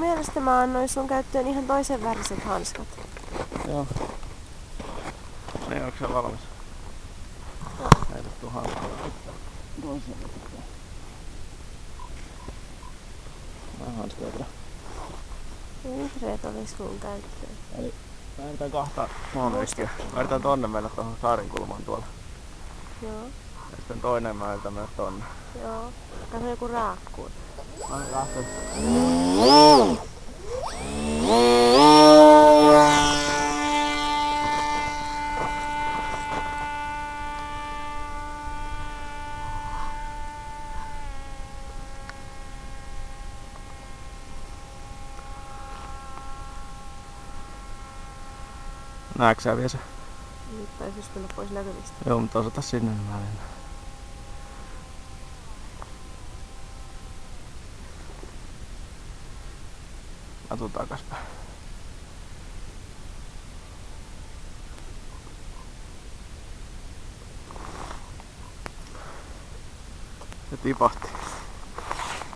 mielestä mä annoin sun käyttöön ihan toisen väriset hanskat. Joo. Niin, onko se valmis? Heitettu hanskat. Toiseen otetaan. Vähän hanskoja. Vihreät olis mun käyttöön. Eli mä yritän kahta maanriskiä. Mä yritän tonne mennä tohon saarinkulmaan tuolla. Joo. Ja sitten toinen mä yritän mennä tonne. Joo. Kato joku raakkuun. Mä lähten. Näetkö sä vielä se? Nyt taisis mennä pois näkyvistä. Joo, mutta osata sinne niin mä menen. Mä tuun takaspäin. Se tipahti.